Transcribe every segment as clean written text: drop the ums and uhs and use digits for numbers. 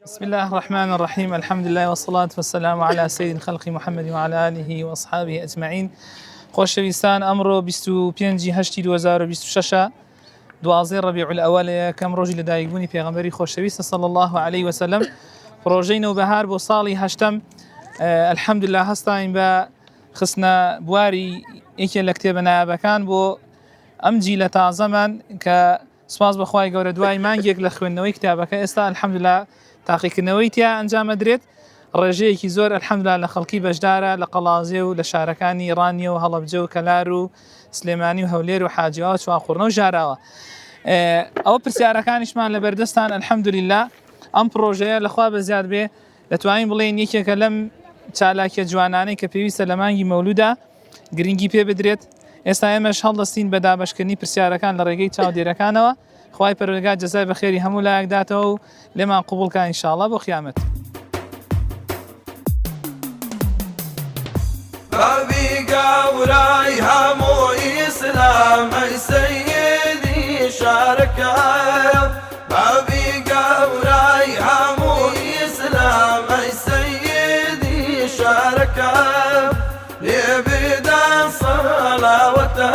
بسم الله الرحمن الرحيم. الحمد لله والصلاة والسلام على سيد الخلق محمد وعلى آله وأصحابه أجمعين. خۆشەویستان، ئەمڕۆ 25 هەشتی 2026 دوازدەی ڕەبیع الأول یەکەم ڕۆژی لەدایکبوونی پێغەمبەری خۆشەویستە صلی الله عليه وسلم، پرۆژەی نەوبەهار بۆ ساڵی هەشتم. الحەمدولله هەستاین بە خستنە بواری یەکێ لە کتێبە نایابەکان بۆ ئەم جیلە تازەمان کە سوپاس بەخوای گەورە دوای مانگێک لە خوێندنەوەی کتابەکە ئێستا الحەمدولله تاقیکردنەوەی تیا ئەنجامەدرێت. ڕێژەیەکی زۆر الحەمدولله لە خەڵکی بەشدارە لە قەڵازێ و لە شارەکانی ئیڕانیە و هەڵەبجە و کەلار و سلێمانی و هەولێر و حاجیەوە چواخوڕنە و ژاراوە. ئەوە پرسیارەکانیشمان لە بەردەستان الحەمدولله. ئەم پرۆژەیە لەخوا بەزیاد بێ دەتوانین بڵێن یەکێکە لەم چالاکیە جوانانەی کە پێویستە لە مانگی مەولودا گرنگی پێ بدرێت. ئێستا ئێمەش هەڵدەستین بە دابەشکردنی پرسیارەکان لە ڕێگەی چاودێرەکانەوە. خوای پەروەردگار جەزای بەخێری هەموو لایەکداتەوە و لێمان قوبوڵکە ئینشاءڵڵا بۆ قیامەت. بابی گەورەی هەموو ئیسلام ئەی سەییدی شارەکە، بابی گەورەی هەموو ئیسلام ئەی سەییدی شارەکە، لێ بدەن سەڵاوەتە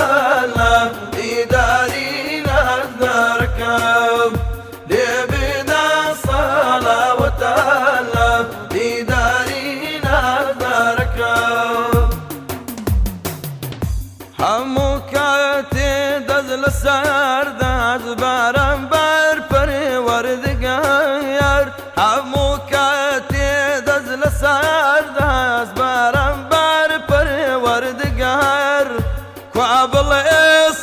لە ئیداری نەزدەرەکە، لێ بدەن سەڵاوەتە لە ئیداری نەزدەرەکە. هەموو کاتێ دەست لەسەر دەست بەرامبەر پەروەردگار، هەموو کاتێ دەست لەسەر دەست بەرامبەر پەروەردگار، کوا بڵێ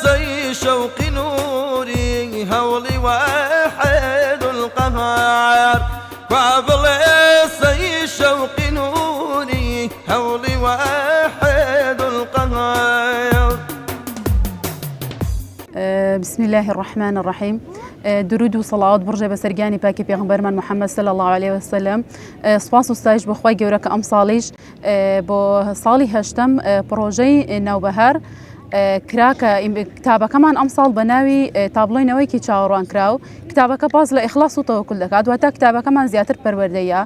سەی شەوقی نووری هەوڵی واحد القەهار، کوا بڵێ سەی شەوقی نووری هەوڵی واحد القەهار. بسم الله الرحمن الرحيم. درود و صلوات برجە بە سەرگیانی پاکی پێغەمبەرمان محەممەد صلی الله عليه وسلم. سپاس و ستایش بۆ خوای گەورە کە ئەم ساڵیش بۆ ساڵی هەشتم پرۆژەی ناوبەهار کراکە کتابەکەمان ئەم ساڵ بە ناوی تابلۆینەوەیکی چاوەڕوان کراو. کتابەکە باز لە ئیخلاس و تەوەکل دەکات، دواتە کتابەکەمان زیاتر پەروەردەیە.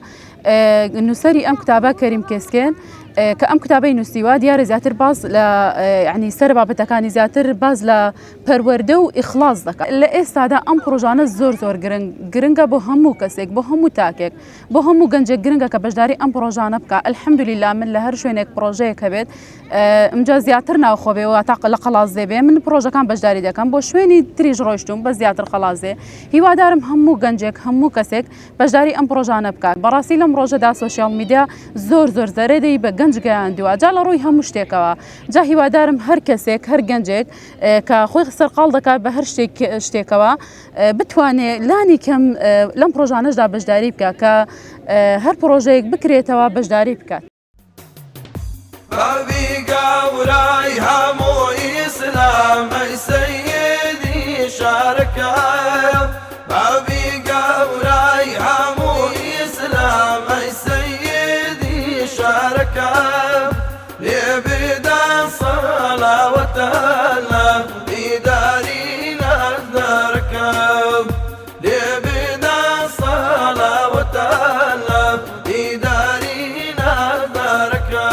نووسەری ئەم کتابە کەریم کێسکێن کە ئەم کتابەی نووسیوە دیارە زیاتر باز لە یعنی سەر بابەتەکانی زیاتر باز لە پەروەردە و ئیخلاس دەکات. لە ئێستادا ئەم پرۆژانە زۆر گرنگە بۆ هەموو کەسێک، بۆ هەموو تاکێک، بۆ هەموو گەنجێک گرنگە کە بەشداری ئەم پرۆژانە بکە. الحەمدولله من لە هەر شوێنێک پرۆژەیەک هەبێت ئەمجا زیاتر ناوخۆبێەوە تا لە قەڵازێ بێ من پرۆژەکان بەشداری دەکەم، بۆ شوێنی تریژ ڕۆیشتوم بە زیاتر قەڵازێ. هیوادارم هەموو گەنجێک هەموو کەسێک بەشداری ئەم پرۆژانە بکات. بەڕاستی لەم ڕۆژەدا سۆشیال میدیا زۆر زەرێدەی بە گەنج گەیاندووە جا لە ڕووی هەموو شتێکەوە. جا هیوادارم هەر کەسێک هەر گەنجێک کە خۆی سەرقاڵ دەکات بە هەر شتێکەوە بتوانێت لانی کەم لەم پرۆژانەشدا بەشداری بکات کە هەر پرۆژەیەک بکرێتەوە بەشداری بکات. بابی گەورەی هەموو ئیسلام ئەی سەییدی شارەکە، بابی گەورەی هەموو ئیسلام ئەی سەییدی شارەکە، لێ بدەن سەڵاوەتە لە ئیداری نەزدەرەکە، لێ بدەن سەڵاوەتە لە ئیداری نەزدەرەکە.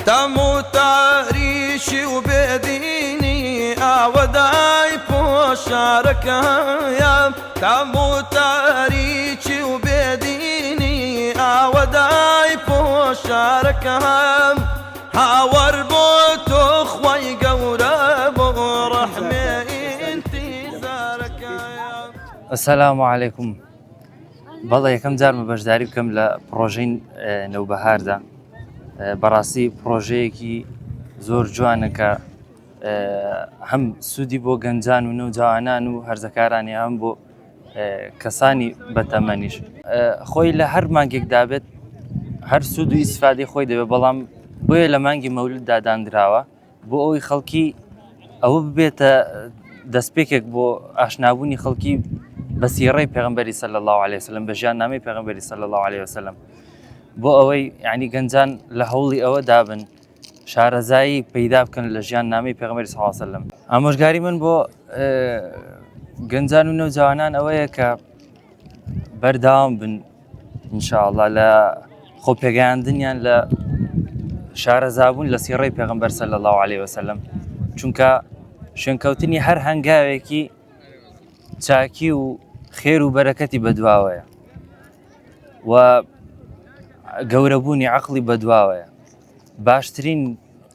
تەموو تاریشی و بێدینی ئاوەدای پۆشارەکەیە، تەموو تاریکی و بێدینی ئاوەدای پۆشارەکەم، هاوەر بۆ تۆ خوای گەورە بۆ ڕەحمێ ئینتیزارەکەیە. السلام علیکم. بەڵێ یەکەم جارمە بەشداری بکەم لە پرۆژەی نەوبەهاردا. بەڕاستی پرۆژەیەکی زۆر جوانە کە هەم سوودی بۆ گەنجان و نەوجەوانان و هەرزەکارانی هەم بۆ کەسانی بەتەمەنیش. خۆی لە هەر مانگێک دابێت هەر سوود و ئیسفادەی خۆی دەبێت، بەڵام بۆیە لە مانگی مەولود دادانراوە بۆ ئەوی خەڵکی ئەوە ببێتە دەستپێکێک بۆ ئاشنابوونی خەڵکی بە سیرەی پێغەمبەری صلی الله عليه وسلم، بە ژیاننامەی پێغەمبەری صلی الله عليه وسلم، بۆ ئەوەی یعنی گەنجان لە هەوڵی ئەوە دابن شارەزایی پەیدا بکەن لە ژیاننامەی پێغەمبەری صلی الله عليه وسلم. ئامۆژگاری من بۆ گەنجان و نەوجەوانان ئەوەیە کە بەرداوام بن ئینشاءڵڵا لە خۆپێگەیاندنیان لە شارەزابوون لە سیڕەی پێغەمبەر صلی الله عليه وسلم چونکە شوێنکەوتنی هەر هەنگاوێکی چاکی و خێر و بەرەکەتی بەدواوەیە و گەورەبوونی عەقڵی بەدواوەیە باشترین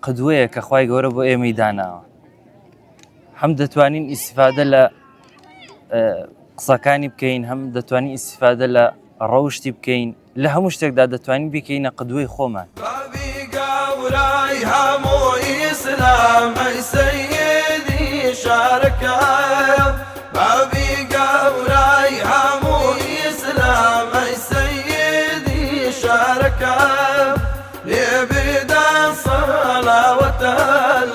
قدوەیە کە خوای گەورە بۆ ئێمەی داناوە هەم دەتوانین ئیسیفادە لە قسەکانی بکەین هەم دەتوانین ئیسیفادە لە ڕەوشتی بکەین لە هەموو شتێکدا دەتوانین بکەینە قدوەی خۆمان بابی گەورەی هەموو ئیسلام ئەی سەیدی شارەکەم بابی گەورەی هەموو ئیسلام ئەی سەیدی شارەکەم لێ بێدە سەڵاوەتە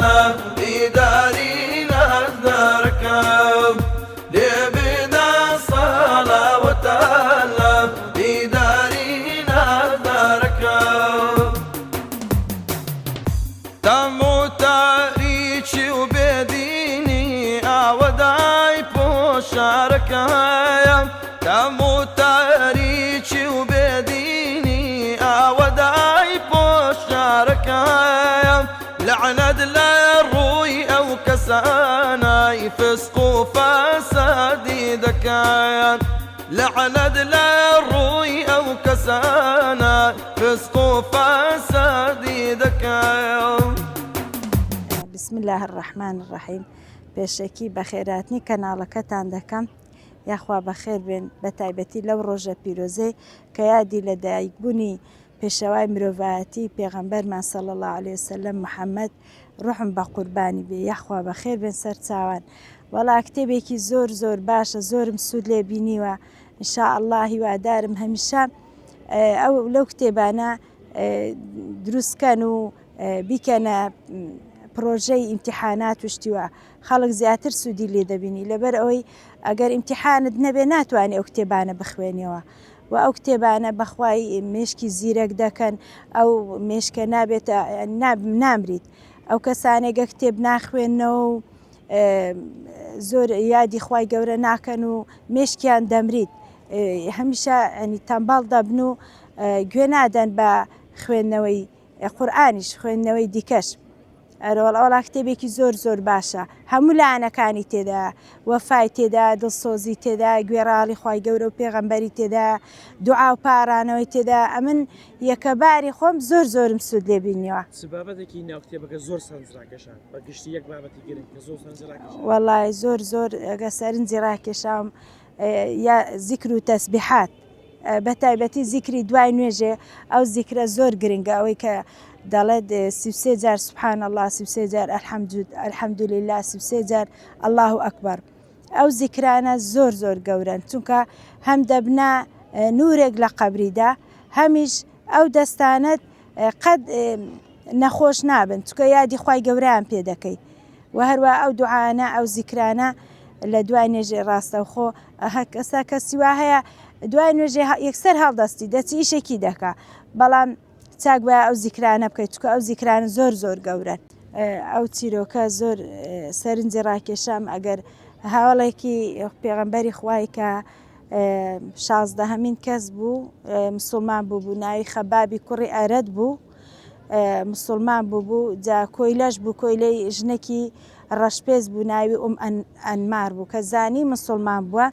لە دیداری نەزدەرەکەم لێ بێدە سەڵاوەتە لە دیداری نەزدەرەکەم دەم و تاریکی و بێدینی ئاوەدای پۆشارەکەم دەم و تاریکی و بێدینی ئاوەدای پۆشارەکەم لعنەت لە ڕووی ئەو کەسانەی فسق و فەسادی دەکەن لعنەت لە ڕووی ئەو کەسانەی فسق و فەسادی دەکەن. بسم الله الرحمن الرحیم پێشێکی بە خێراتنی کەناڵەکەتان دەکەم یاخوا بەخێر بێن بە تایبەتی لەو ڕۆژە پیرۆزەی کە یادی لە دایکبوونی پێشەوای مرۆڤایەتی پێغەمبەرمان صلی الله عليه وسلم محەممەد ڕوحم بە قوربانی بێ یاخوا بەخێر بێن سەر چاوان وەڵا کتێبێکی زۆر زۆر باشە زۆرم سوود لێ بینیوە ئینشاءالله هیوادارم هەمیشە ئەو لەو کتێبانە دروستکەن و بیکەنە پرۆژەی ئیمتیحانات وشتیوە خەڵک زیاتر سوودی لێ دەبینی لەبەر ئەوەی ئەگەر ئیمتیحانت نەبێ ناتوانێت ئەو کتێبانە بخوێنیەوە و ئەو کتێبانە بەخوای مێشکی زیرەک دەکەن ئەو مێشکە نابێتە نامریت ئەو کەسانێگە کتێب ناخوێنەوە و زۆر یادی خوای گەورە ناکەن و مێشکیان دەمریت هەمیشە ئەنی تەمباڵ دەبن و گوێ نادەن بە خوێندنەوەی قورئانیش خوێندنەوەی دیکەش ئەوڵا کتێبێکی زۆر زۆر باشە هەموو لایەنەکانی تێدا وەفای تێدا دڵسۆزی تێدا گوێڕاڵی خوای گەورە و پێغەمبەری تێدا دوعا و پارانەوەی تێدا ئەمن یەکەباری خۆم زۆر زۆرم سوود لێ بینیوە بابەتێکی ناو کتێبەکە زۆر سەرنجڕاکێشان بە گشتی یەک بابەتی گرنگ کە زۆر سەرنجڕاکێشان وەڵای زۆر زۆر ئەگە سەرنجی ڕاکێشام یا زیکر و تەسبیحات بە تایبەتی زیکری دوای نوێژێ ئەو زیکرە زۆر گرنگە ئەوەی کە دەڵێت 33 جار سبحان الله 33 جار الحەمدولله 33 جار الله ئەکبەر ئەو زیکرانە زۆر زۆر گەورن چونکە هەم دەبنا نورێک لە قەبریدا هەمیش ئەو دەستانت قەت نەخۆش نابن چونکە یادی خوای گەورەیان پێ دەکەی و هەروە ئەو دوعانە ئەو زیکرانە لە دوای نوێژێ ڕاستەوخۆ کەسا کەسی وا هەیە دوای نوێژێ یەکسەر هەڵدەستی دەچی ئیشێکی دەکا بەڵام چاک وایە ئەو زیکرانە بکەیت چکە ئەو زیکرانە زۆر زۆر گەورن ئەو چیرۆکە زۆر سەرنجی ڕاکێشام ئەگەر هاوڵێکی پێغەمبەری خوای کە 16هەمین کەس بوو مسلمان بوو ناوی خەبابی کوڕی ئەرەد بوو مسلمان بوو جا کۆیلەش بوو کۆیلەی ژنێکی ڕەشپێز بوو ناوی ئەنمار بوو کە زانی مسلمان بووە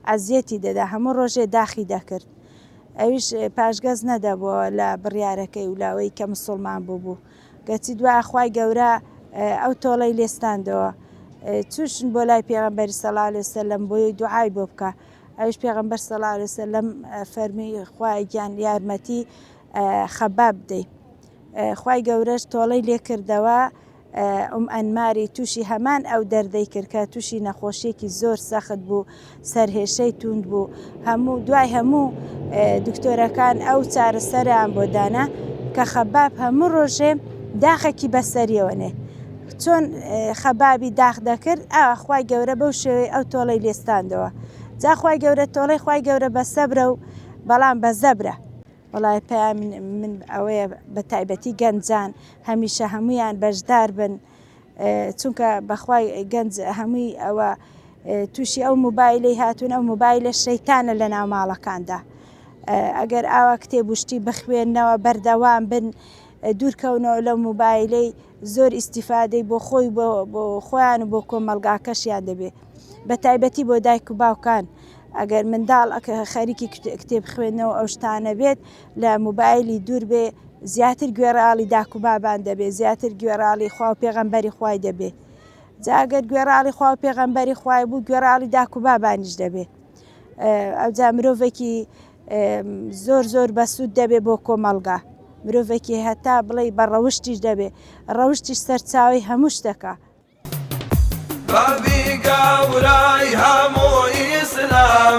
ئەزیەتی دەدا هەموو ڕۆژێ داخی دەکرد ئەویش پاشگەز نەدەبووە لە بڕیارەکەی ولاوەی کە مسلمان بوو گەچی دوای خوای گەورە ئەو تۆڵەی لێستاندەوە تووشن بۆ لای پێغەمبەری صلی الله علیه وسلم بۆی دوعای بۆ بکە ئەویش پێغەمبەر صلی الله علیه وسلم فەرمی خوای گیان یارمەتی خەباب بدەی خوای گەورەش تۆڵەی لێ کردەوە ئەنماری تووشی هەمان ئەو دەردەی کرد کە تووشی نەخۆشیێکی زۆر سەخت بوو سەرهێشەی توند بوو هەموو دوای هەموو دکتۆرەکان ئەو چارەسەریان بۆ دانا کە خەباب هەموو ڕۆژێ داخێکی بەسەریەوەنێ چۆن خەبابی داخ دەکرد خوای گەورە بەو شێوەی ئەو تۆڵەی لێستاندەوە جا خوای گەورە تۆڵەی خوای گەورە بە سەبرە و بەڵام بە زەبرە وڵای پێیان من ئەوەیە بە تایبەتی گەنجان هەمیشە هەمویان بەشدار بن چونکە بەخوای گەنج هەمووی ئەوە تووشی ئەو مۆبایلەی هاتوون ئەو مۆبایلە شەیتانە لە ناو ماڵەکاندا ئەگەر ئاوا کتێبوشتی بخوێنەوە بەردەوام بن دوورکەونەوە لەو مۆبایلەی زۆر ئیسیفادەی بۆ خۆی بۆ خۆیان و بۆ کۆمەلگاکەشیان دەبێت بە تایبەتی بۆ دایک و باوکان ئەگەر منداڵ خەریکی کتێب خوێندنەوە ئەو شتانە بێت لە مۆبایلی دوور بێ زیاتر گوێڕاڵی داک و بابان دەبێت زیاتر گوێڕاڵی خوا و پێغەمبەری خوای دەبێت جاگەر گوێڕاڵی خوا و پێغەمبەری خوای بوو گوێڕاڵی داک و بابانیش دەبێت ئەوجا مرۆڤێکی زۆر زۆر بەسوود دەبێت بۆ کۆمەلگا مرۆڤێکی هەتا بڵێ بە ڕەوشتیش دەبێت ڕەوشتیش سەرچاوی هەموو شتەکە بابی گەورەی هەموو ئیسلام